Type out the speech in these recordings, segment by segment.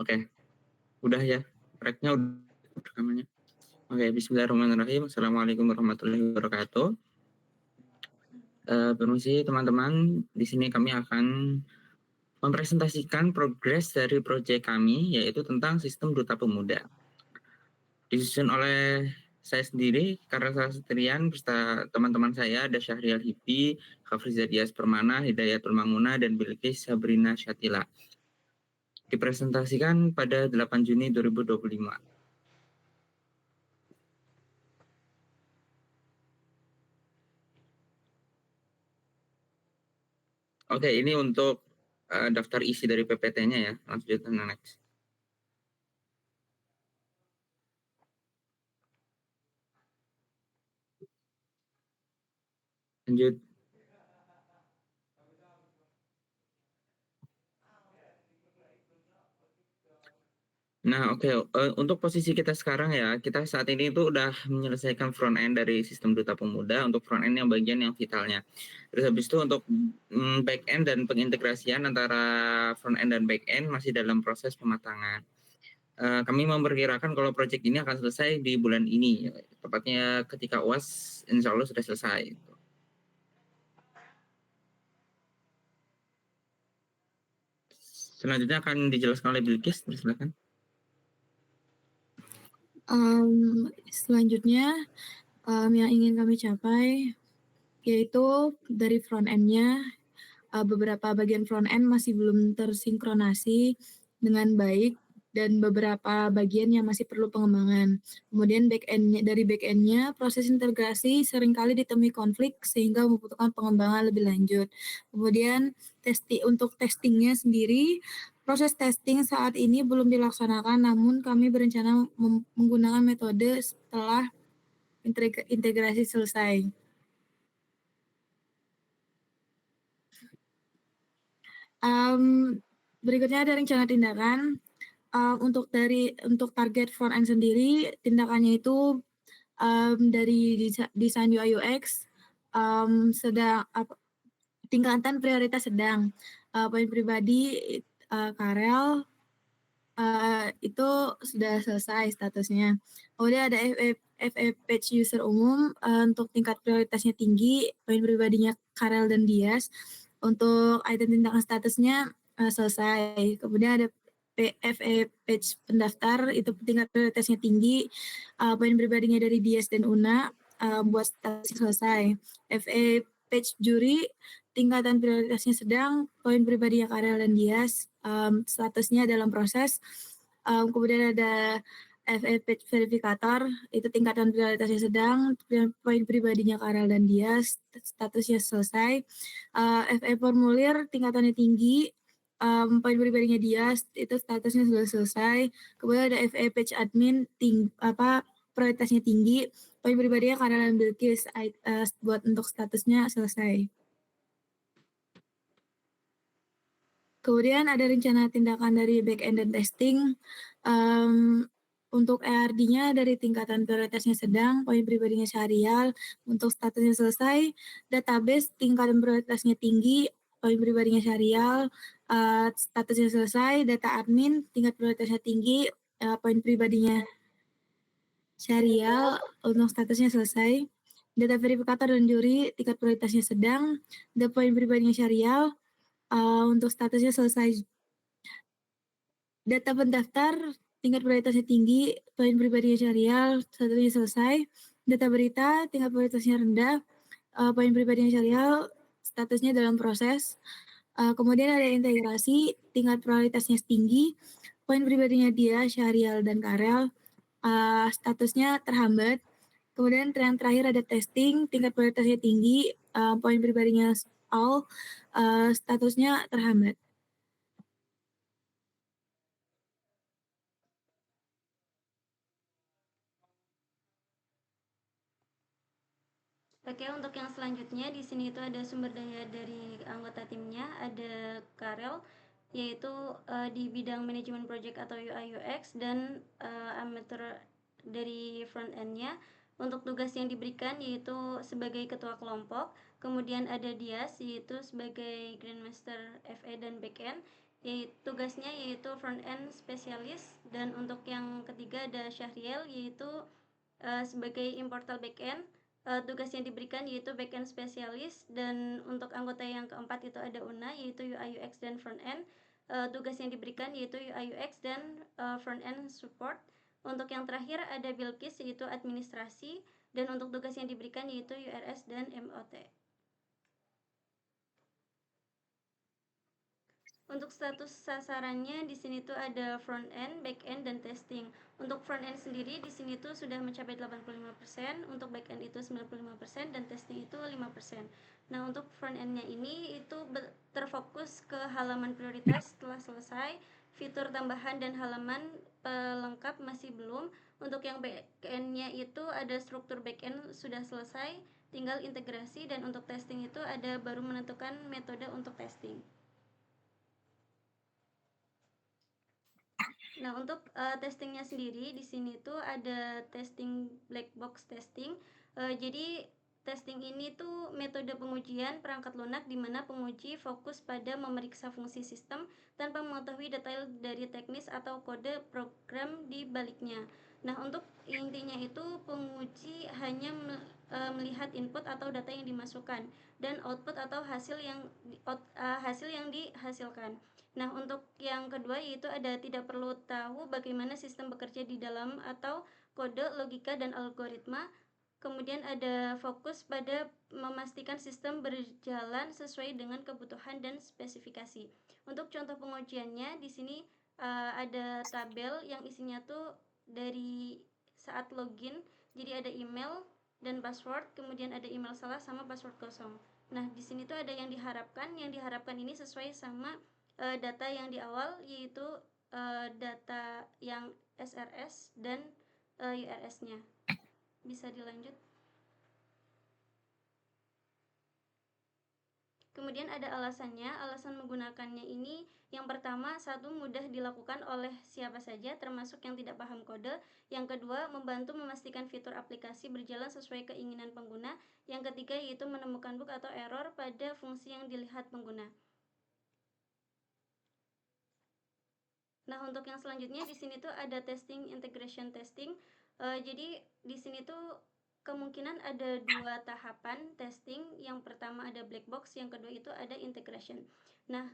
Oke, udah ya? Track-nya udah rekamannya? Oke, bismillahirrahmanirrahim. Assalamualaikum warahmatullahi wabarakatuh. Permisi teman-teman, di sini kami akan mempresentasikan progres dari proyek kami, yaitu tentang sistem Duta Pemuda. Disusun oleh saya sendiri, Karel Sastrian, beserta teman-teman saya, ada Syahrial Hipi, Khafriza Dias Permana, Hidayatul Manguna, dan Bilqis Sabrina Syatila. Dipresentasikan pada 8 Juni 2025. Oke, ini untuk daftar isi dari PPT-nya ya. Lanjut, next. Lanjut. Nah, oke. Untuk posisi kita sekarang ya, kita saat ini itu udah menyelesaikan front end dari sistem Duta Pemuda untuk front end yang bagian yang vitalnya. Terus habis itu untuk back end dan pengintegrasian antara front end dan back end masih dalam proses pematangan. Kami memperkirakan kalau proyek ini akan selesai di bulan ini, tepatnya ketika UAS insya Allah sudah selesai. Selanjutnya akan dijelaskan oleh Bilqis, silakan. Selanjutnya yang ingin kami capai yaitu dari front end-nya, beberapa bagian front end masih belum tersinkronasi dengan baik dan beberapa bagian yang masih perlu pengembangan. Kemudian dari back end-nya proses integrasi seringkali ditemui konflik sehingga membutuhkan pengembangan lebih lanjut. Kemudian untuk testingnya sendiri, proses testing saat ini belum dilaksanakan, namun kami berencana menggunakan metode setelah integrasi selesai. Berikutnya ada rencana tindakan. Untuk target front end sendiri, tindakannya itu dari desain UI UX sedang tingkatan prioritas sedang. Poin pribadi Karel itu sudah selesai statusnya. Kemudian ada FE page user umum untuk tingkat prioritasnya tinggi, poin pribadinya Karel dan Dias. Untuk item tindakan statusnya selesai. Kemudian ada FE page pendaftar, itu tingkat prioritasnya tinggi, poin pribadinya dari Dias dan Una, buat status selesai. FE page juri, tingkatan prioritasnya sedang, poin pribadinya Karel dan Dias, statusnya dalam proses. Kemudian ada FE page verifikator, itu tingkatan prioritasnya sedang, poin pribadinya Karel dan Dias, statusnya selesai. FE formulir tingkatannya tinggi, poin pribadinya Dias, itu statusnya sudah selesai. Kemudian ada FE page admin, prioritasnya tinggi, poin pribadinya Karel dan Bilqis, buat untuk statusnya selesai. Kemudian ada rencana tindakan dari back end dan testing. Untuk ERD-nya dari tingkatan prioritasnya sedang, poin pribadinya Syahrial, untuk statusnya selesai. Database tingkatan prioritasnya tinggi, poin pribadinya Syahrial, statusnya selesai. Data admin tingkat prioritasnya tinggi, poin pribadinya Syahrial, untuk statusnya selesai. Data verifikator dan juri tingkat prioritasnya sedang, data poin pribadinya Syahrial, untuk statusnya selesai. Data pendaftar tingkat prioritasnya tinggi, poin pribadinya Syahrial, statusnya selesai. Data berita tingkat prioritasnya rendah, poin pribadinya Syahrial, statusnya dalam proses. Kemudian ada integrasi tingkat prioritasnya tinggi, poin pribadinya dia Syahrial dan Karel, statusnya terhambat. Kemudian yang terakhir ada testing tingkat prioritasnya tinggi, poin pribadinya all, statusnya terhambat. Oke, untuk yang selanjutnya di sini itu ada sumber daya dari anggota timnya, ada Karel, yaitu di bidang manajemen project atau UI UX dan amatir dari front end-nya. Untuk tugas yang diberikan yaitu sebagai ketua kelompok, kemudian ada Dias yaitu sebagai Grandmaster FE dan Backend, tugasnya yaitu front end spesialis, dan untuk yang ketiga ada Syahriel yaitu sebagai importal backend. Tugas yang diberikan yaitu backend spesialis, dan untuk anggota yang keempat itu ada Una yaitu UI UX dan front end. Tugas yang diberikan yaitu UI UX dan front end support. Untuk yang terakhir ada Bilkis yaitu administrasi, dan untuk tugas yang diberikan yaitu URS dan MOT. Untuk status sasarannya di sini tuh ada front end, back end, dan testing. Untuk front end sendiri di sini tuh sudah mencapai 85%, untuk back end itu 95%, dan testing itu 5%. Nah, untuk front end-nya ini itu terfokus ke halaman prioritas setelah selesai, fitur tambahan dan halaman pelengkap masih belum. Untuk yang back end-nya itu ada struktur back end sudah selesai, tinggal integrasi, dan untuk testing itu ada baru menentukan metode untuk testing. Nah, untuk testingnya sendiri di sini tuh ada testing black box testing. Jadi testing ini tuh metode pengujian perangkat lunak di mana penguji fokus pada memeriksa fungsi sistem tanpa mengetahui detail dari teknis atau kode program di baliknya. Nah, untuk intinya itu penguji hanya melihat input atau data yang dimasukkan dan output atau hasil yang dihasilkan. Nah, untuk yang kedua yaitu ada tidak perlu tahu bagaimana sistem bekerja di dalam atau kode, logika, dan algoritma. Kemudian ada fokus pada memastikan sistem berjalan sesuai dengan kebutuhan dan spesifikasi. Untuk contoh pengujiannya di sini ada tabel yang isinya tuh dari saat login. Jadi ada email dan password, kemudian ada email salah sama password kosong. Nah, di sini tuh ada yang diharapkan ini sesuai sama data yang di awal yaitu data yang SRS dan URS-nya. Bisa dilanjut. Kemudian ada alasannya. Alasan menggunakannya ini yang pertama, satu, mudah dilakukan oleh siapa saja termasuk yang tidak paham kode. Yang kedua, membantu memastikan fitur aplikasi berjalan sesuai keinginan pengguna. Yang ketiga yaitu menemukan bug atau error pada fungsi yang dilihat pengguna. Nah, untuk yang selanjutnya di sini tuh ada testing integration testing. Jadi di sini tuh kemungkinan ada dua tahapan testing. Yang pertama ada black box, yang kedua itu ada integration. Nah,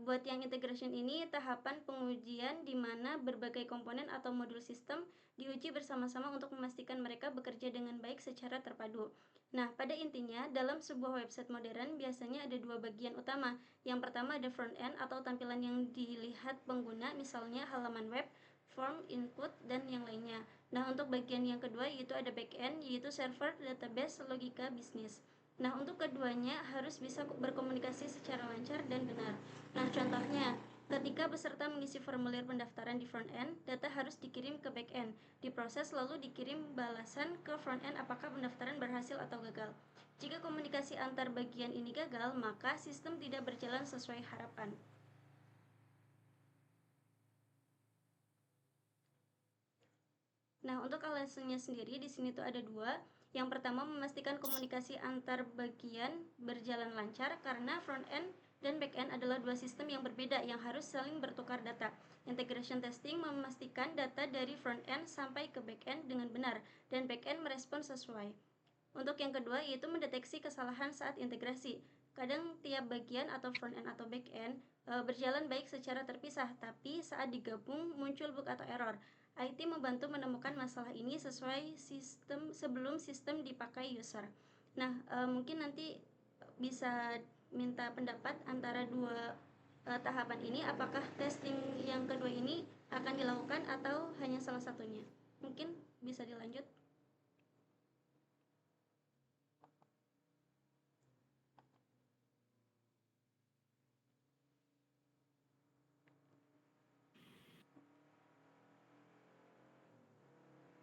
buat yang integration ini tahapan pengujian di mana berbagai komponen atau modul sistem diuji bersama-sama untuk memastikan mereka bekerja dengan baik secara terpadu. Nah, pada intinya, dalam sebuah website modern biasanya ada dua bagian utama. Yang pertama ada front end atau tampilan yang dilihat pengguna, misalnya halaman web, form, input, dan yang lainnya. Nah, untuk bagian yang kedua yaitu ada back end, yaitu server, database, logika, bisnis. Nah, untuk keduanya harus bisa berkomunikasi secara lancar dan benar. Nah, contohnya, ketika peserta mengisi formulir pendaftaran di front end, data harus dikirim ke back end, diproses lalu dikirim balasan ke front end apakah pendaftaran berhasil atau gagal. Jika komunikasi antar bagian ini gagal, maka sistem tidak berjalan sesuai harapan. Nah, untuk alasannya sendiri di sini tuh ada dua. Yang pertama, memastikan komunikasi antar bagian berjalan lancar karena front end dan back end adalah dua sistem yang berbeda yang harus saling bertukar data. Integration testing memastikan data dari front end sampai ke back end dengan benar dan back end merespon sesuai. Untuk yang kedua yaitu mendeteksi kesalahan saat integrasi. Kadang tiap bagian atau front end atau back end berjalan baik secara terpisah, tapi saat digabung muncul bug atau error. IT membantu menemukan masalah ini sesuai sistem sebelum sistem dipakai user. Nah, mungkin nanti bisa minta pendapat antara dua tahapan ini, apakah testing yang kedua ini akan dilakukan atau hanya salah satunya. Mungkin bisa dilanjut.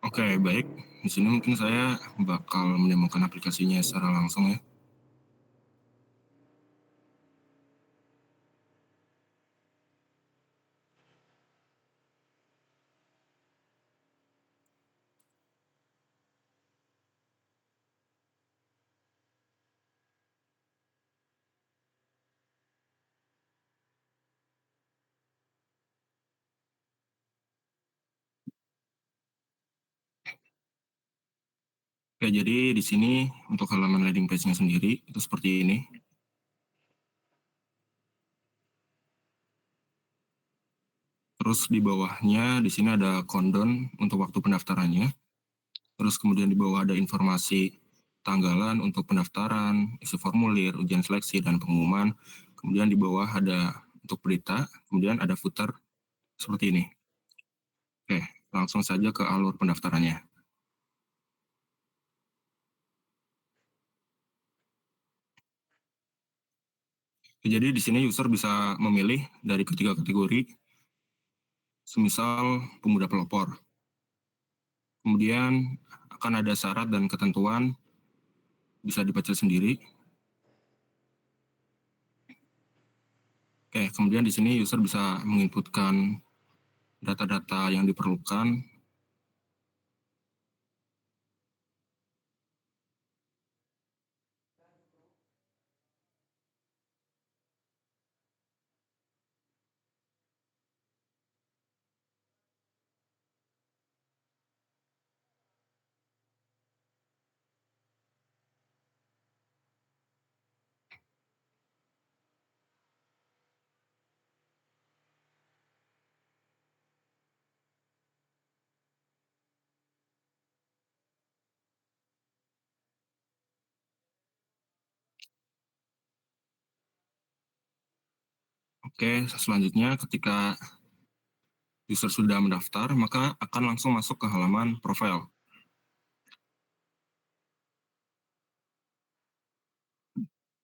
Oke, baik. Di sini mungkin saya bakal menemukan aplikasinya secara langsung ya. Oke, jadi di sini untuk halaman landing page-nya sendiri itu seperti ini. Terus di bawahnya di sini ada countdown untuk waktu pendaftarannya. Terus kemudian di bawah ada informasi tanggalan untuk pendaftaran, isi formulir, ujian seleksi, dan pengumuman. Kemudian di bawah ada untuk berita, kemudian ada footer seperti ini. Oke, langsung saja ke alur pendaftarannya. Jadi di sini user bisa memilih dari ketiga kategori, semisal pemuda pelopor. Kemudian akan ada syarat dan ketentuan, bisa dibaca sendiri. Oke, kemudian di sini user bisa menginputkan data-data yang diperlukan. Oke, selanjutnya ketika user sudah mendaftar, maka akan langsung masuk ke halaman profile.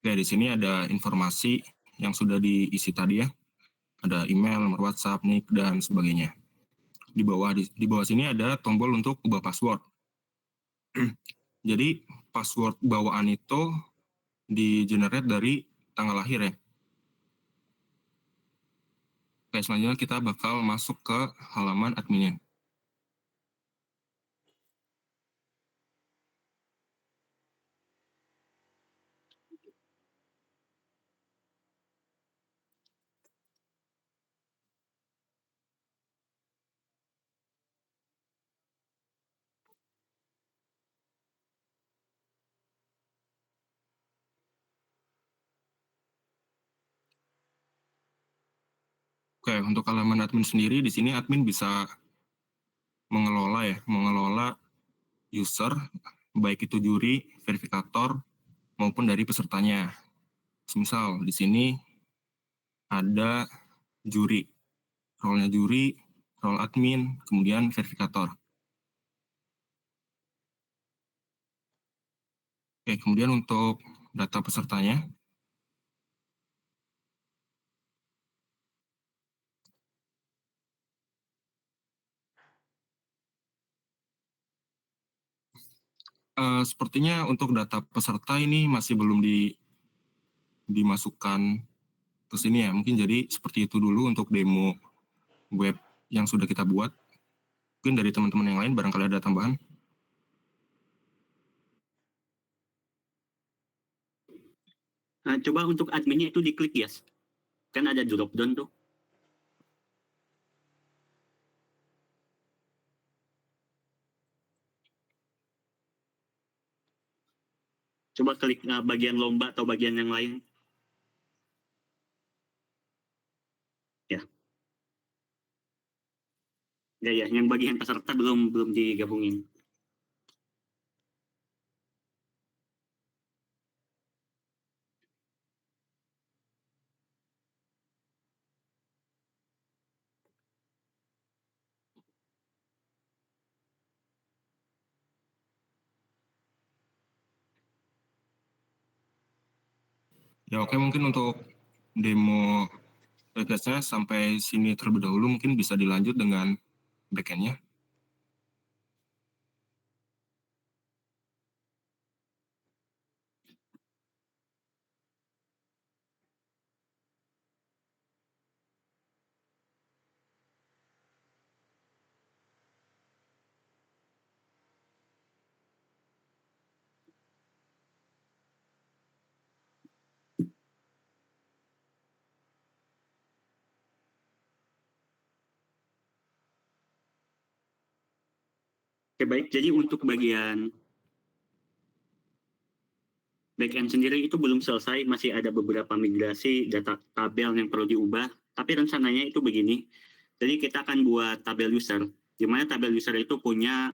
Oke, di sini ada informasi yang sudah diisi tadi ya. Ada email, nomor WhatsApp, nick, dan sebagainya. Di bawah sini ada tombol untuk ubah password. Jadi password bawaan itu di-generate dari tanggal lahir ya. Oke, selanjutnya kita bakal masuk ke halaman adminnya. Oke, untuk halaman admin sendiri, di sini admin bisa mengelola user, baik itu juri, verifikator, maupun dari pesertanya. Misal di sini ada juri, role-nya juri, role admin, kemudian verifikator. Oke, kemudian untuk data pesertanya, sepertinya untuk data peserta ini masih belum dimasukkan ke sini ya. Mungkin jadi seperti itu dulu untuk demo web yang sudah kita buat. Mungkin dari teman-teman yang lain barangkali ada tambahan. Nah, coba untuk adminnya itu diklik ya. Kan ada drop down tuh. Coba klik bagian lomba atau bagian yang lain. Ya. Ya, yang bagian peserta belum digabungin. Ya oke, mungkin untuk demo website-nya sampai sini terlebih dahulu, mungkin bisa dilanjut dengan backend-nya. Oke, baik. Jadi untuk bagian backend sendiri itu belum selesai, masih ada beberapa migrasi data tabel yang perlu diubah. Tapi rencananya itu begini. Jadi kita akan buat tabel user, di mana tabel user itu punya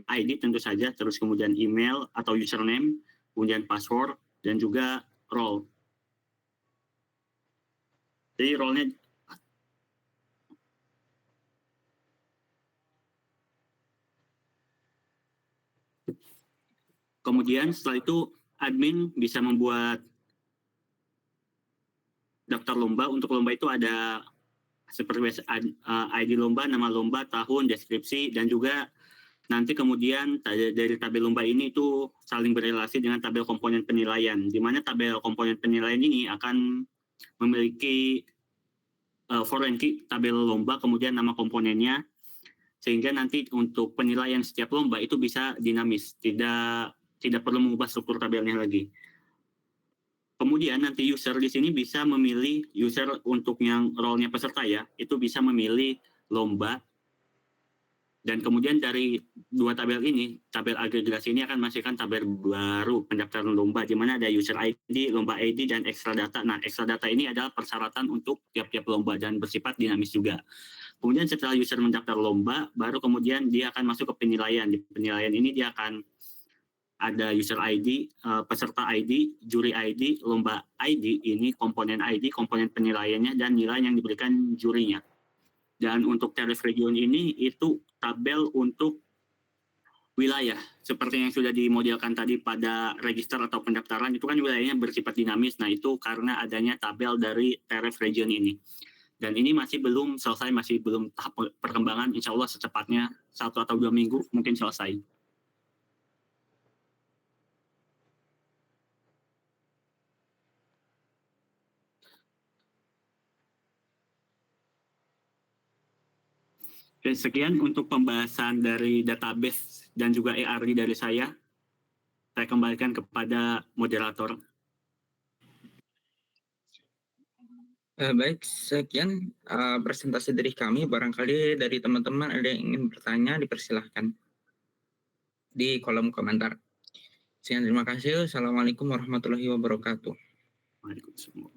ID tentu saja, terus kemudian email atau username, kemudian password, dan juga role. Jadi role-nya kemudian setelah itu admin bisa membuat daftar lomba. Untuk lomba itu ada seperti ID lomba, nama lomba, tahun, deskripsi, dan juga nanti kemudian dari tabel lomba ini itu saling berrelasi dengan tabel komponen penilaian, di mana tabel komponen penilaian ini akan memiliki foreign key tabel lomba, kemudian nama komponennya, sehingga nanti untuk penilaian setiap lomba itu bisa dinamis, tidak perlu mengubah struktur tabelnya lagi. Kemudian nanti user di sini bisa memilih user untuk yang role-nya peserta ya, itu bisa memilih lomba. Dan kemudian dari dua tabel ini, tabel agregasi ini akan menghasilkan tabel baru pendaftaran lomba, di mana ada user ID, lomba ID, dan extra data. Nah, extra data ini adalah persyaratan untuk tiap-tiap lomba dan bersifat dinamis juga. Kemudian setelah user mendaftar lomba, baru kemudian dia akan masuk ke penilaian. Di penilaian ini dia akan ada user ID, peserta ID, juri ID, lomba ID, ini komponen ID, komponen penilaiannya, dan nilai yang diberikan jurinya. Dan untuk tarif region ini itu tabel untuk wilayah. Seperti yang sudah dimodelkan tadi pada register atau pendaftaran, itu kan wilayahnya bersifat dinamis. Nah itu karena adanya tabel dari tarif region ini. Dan ini masih belum selesai, masih belum tahap perkembangan. Insya Allah secepatnya 1 atau 2 minggu mungkin selesai. Oke, sekian untuk pembahasan dari database dan juga ERD dari saya. Saya kembalikan kepada moderator. Baik, sekian presentasi dari kami. Barangkali dari teman-teman ada yang ingin bertanya, dipersilahkan di kolom komentar. Sekian, terima kasih. Assalamualaikum warahmatullahi wabarakatuh. Waalaikumsalam.